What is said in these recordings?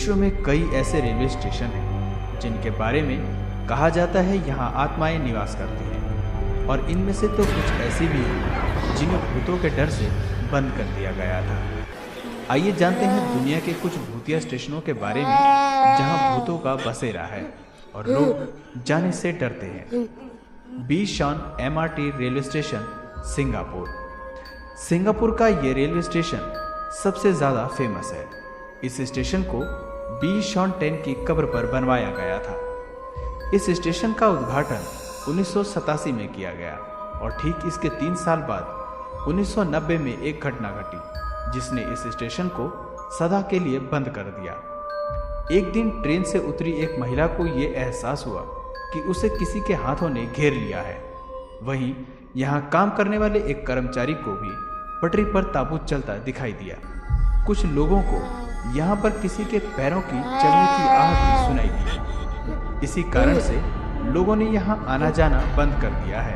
विश्व में कई ऐसे रेलवे स्टेशन हैं जिनके बारे में कहा जाता है यहाँ आत्माएं निवास करती हैं, और इनमें से तो कुछ ऐसी भी हैं जिन्हें भूतों के डर से बंद कर दिया गया था। आइए जानते हैं दुनिया के कुछ भूतिया स्टेशनों के बारे में जहाँ भूतों का बसेरा है और लोग जाने से डरते हैं। Bishan MRT railway station, Singapore. Singapore का ये रेलवे स्टेशन सबसे ज़्यादा फेमस है। इस स्टेशन को बीशान 10 की कब्र पर बनवाया गया था। इस स्टेशन का उद्घाटन 1987 में किया गया और ठीक इसके 3 साल बाद 1990 में एक घटना घटी जिसने इस स्टेशन को सदा के लिए बंद कर दिया। एक दिन ट्रेन से उतरी एक महिला को ये एहसास हुआ कि उसे किसी के हाथों ने घेर लिया है। वहीं यहाँ काम करने वाले एक कर्मचारी को भी पटरी पर ताबूत चलता दिखाई दिया। कुछ लोगों को यहाँ पर किसी के पैरों की चलने की आहट भी सुनाई दी। इसी कारण से लोगों ने यहाँ आना जाना बंद कर दिया है।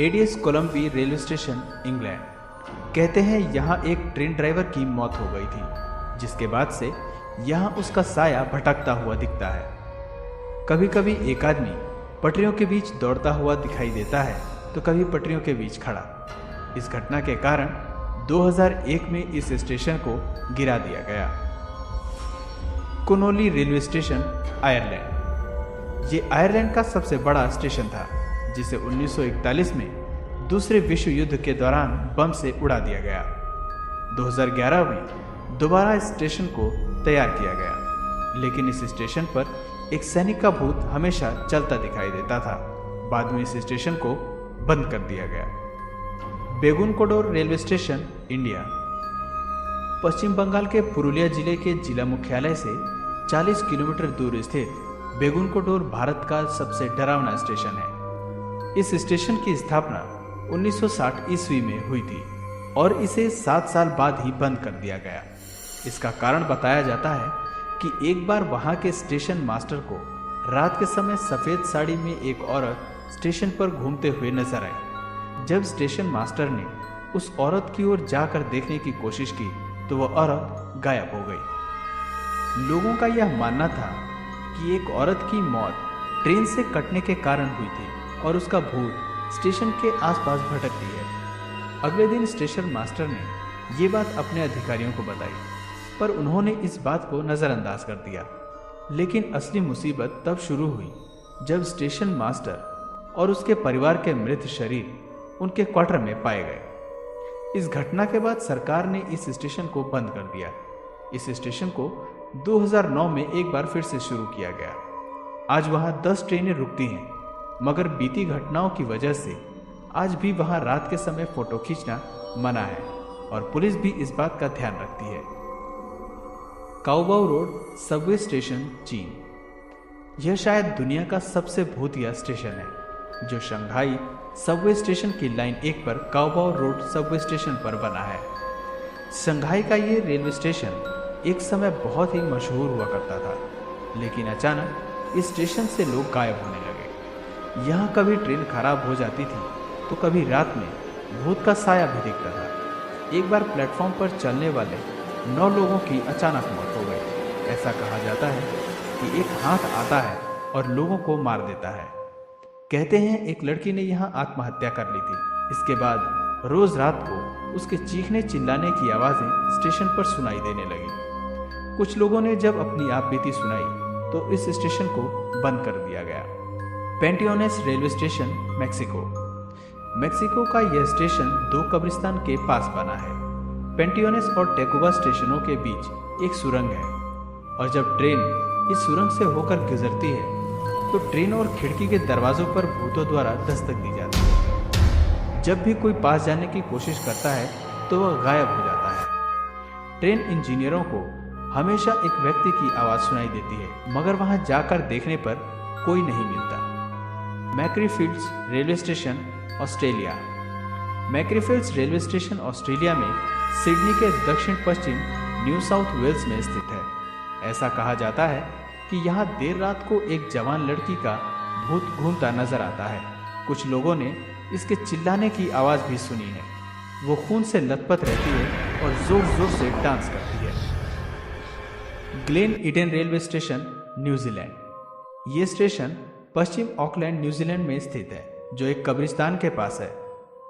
एडीएस कोलंबी रेलवे स्टेशन, इंग्लैंड। कहते हैं यहाँ एक ट्रेन ड्राइवर की मौत हो गई थी, जिसके बाद से यहाँ उसका साया भटकता हुआ दिखता है। कभी कभी एक आदमी पटरियों के बीच दौड़ता हुआ दिखाई देता है तो कभी पटरियों के बीच खड़ा। इस घटना के कारण 2001 में इस स्टेशन को गिरा दिया गया। Connolly railway station, Ireland. ये आयरलैंड का सबसे बड़ा स्टेशन था, जिसे 1941 में दूसरे विश्व युद्ध के दौरान बम से उड़ा दिया गया। 2011 में दोबारा इस स्टेशन को तैयार किया गया, लेकिन इस स्टेशन पर एक सैनिक का भूत हमेशा चलता दिखाई देता था। बाद में इस स्टेशन को बंद कर दिया गया। Begunkodor railway station, India. Paschim Bengal के पुरुलिया जिले के जिला मुख्यालय से 40 किलोमीटर दूर स्थित बेगुनकोडोर भारत का सबसे डरावना स्टेशन है। इस स्टेशन की स्थापना 1960 ईस्वी में हुई थी और इसे 7 साल बाद ही बंद कर दिया गया। इसका कारण बताया जाता है कि एक बार वहां के स्टेशन मास्टर को रात के समय सफ़ेद साड़ी में एक औरत स्टेशन पर घूमते हुए नजर आई। जब स्टेशन मास्टर ने उस औरत की ओर जाकर देखने की कोशिश की तो वह औरत गायब हो गई। लोगों का यह मानना था कि एक औरत की मौत ट्रेन से कटने के कारण हुई थी और उसका भूत स्टेशन के आसपास भटकती है। अगले दिन स्टेशन मास्टर ने ये बात अपने अधिकारियों को बताई, पर उन्होंने इस बात को नज़रअंदाज कर दिया। लेकिन असली मुसीबत तब शुरू हुई जब स्टेशन मास्टर और उसके परिवार के मृत शरीर उनके क्वार्टर में पाए गए। इस घटना के बाद सरकार ने इस स्टेशन को बंद कर दिया। इस स्टेशन को 2009 में एक बार फिर से शुरू किया गया। आज वहां 10 ट्रेनें रुकती हैं, मगर बीती घटनाओं की वजह से आज भी वहां रात के समय फोटो खींचना मना है और पुलिस भी इस बात का ध्यान रखती है। काओबाओ रोड सबवे स्टेशन, चीन। यह शायद दुनिया का सबसे भूतिया स्टेशन है, जो शंघाई सबवे स्टेशन की लाइन 1 पर काओबाओ रोड सबवे स्टेशन पर बना है। शंघाई का ये रेलवे स्टेशन एक समय बहुत ही मशहूर हुआ करता था, लेकिन अचानक इस स्टेशन से लोग गायब होने लगे। यहाँ कभी ट्रेन खराब हो जाती थी तो कभी रात में भूत का साया भी दिखता था। एक बार प्लेटफॉर्म पर चलने वाले 9 लोगों की अचानक मौत हो गई। ऐसा कहा जाता है कि एक हाथ आता है और लोगों को मार देता है। कहते हैं एक लड़की ने यहाँ आत्महत्या कर ली थी। इसके बाद रोज रात को उसके चीखने चिल्लाने की आवाज़ें स्टेशन पर सुनाई देने लगी। कुछ लोगों ने जब अपनी आपबीती सुनाई तो इस स्टेशन को बंद कर दिया गया। पेंटियोनेस रेलवे स्टेशन, मेक्सिको। मेक्सिको का यह स्टेशन 2 कब्रिस्तान के पास बना है। पेंटियोनेस और टेकुबा स्टेशनों के बीच एक सुरंग है और जब ट्रेन इस सुरंग से होकर गुजरती है तो ट्रेन और खिड़की के दरवाजों पर भूतों द्वारा दस्तक दी जाती है। जब भी कोई पास जाने की कोशिश करता है तो वह गायब हो जाता है। ट्रेन इंजीनियरों को हमेशा एक व्यक्ति की आवाज़ सुनाई देती है, मगर वहां जाकर देखने पर कोई नहीं मिलता। Macquarie Fields railway station, Australia. Macquarie Fields railway station Australia में सिडनी के दक्षिण पश्चिम न्यू साउथ वेल्स में स्थित है। ऐसा कहा जाता है कि यहाँ देर रात को एक जवान लड़की का भूत घूमता नजर आता है। कुछ लोगों ने इसके चिल्लाने की आवाज़ भी सुनी है। वो खून से लथपथ रहती है और जोर जोर से डांस करती है। Glenn Eden railway station, New Zealand. ये स्टेशन पश्चिम ऑकलैंड, न्यूजीलैंड में स्थित है, जो एक कब्रिस्तान के पास है।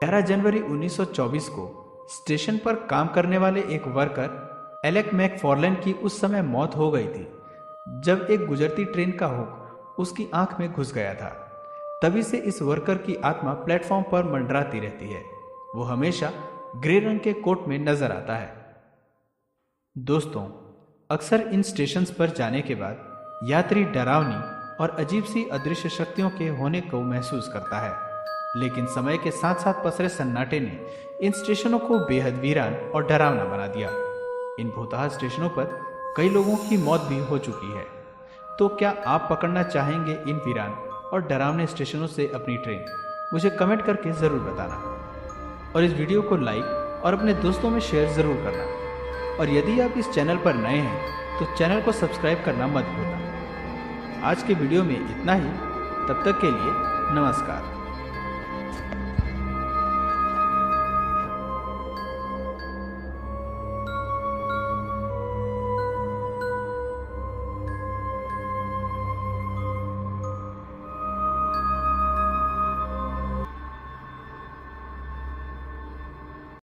11 जनवरी 1924 को स्टेशन पर काम करने वाले एक वर्कर एलेक मैकफॉर्लन की उस समय मौत हो गई थी, जब एक गुजरती ट्रेन का हुक उसकी आंख में घुस गया था। तभी से इस वर्कर की आत्मा प्लेटफॉर्म पर मंडराती रहती है। वो हमेशा ग्रे रंग के कोट में नजर आता है। दोस्तों, अक्सर इन स्टेशंस पर जाने के बाद यात्री डरावनी और अजीब सी अदृश्य शक्तियों के होने को महसूस करता है, लेकिन समय के साथ साथ पसरे सन्नाटे ने इन स्टेशनों को बेहद वीरान और डरावना बना दिया। इन भूतहा स्टेशनों पर कई लोगों की मौत भी हो चुकी है। तो क्या आप पकड़ना चाहेंगे इन वीरान और डरावने स्टेशनों से अपनी ट्रेन? मुझे कमेंट करके ज़रूर बताना, और इस वीडियो को लाइक और अपने दोस्तों में शेयर ज़रूर करना। और यदि आप इस चैनल पर नए हैं तो चैनल को सब्सक्राइब करना मत भूलना। आज के वीडियो में इतना ही। तब तक के लिए नमस्कार।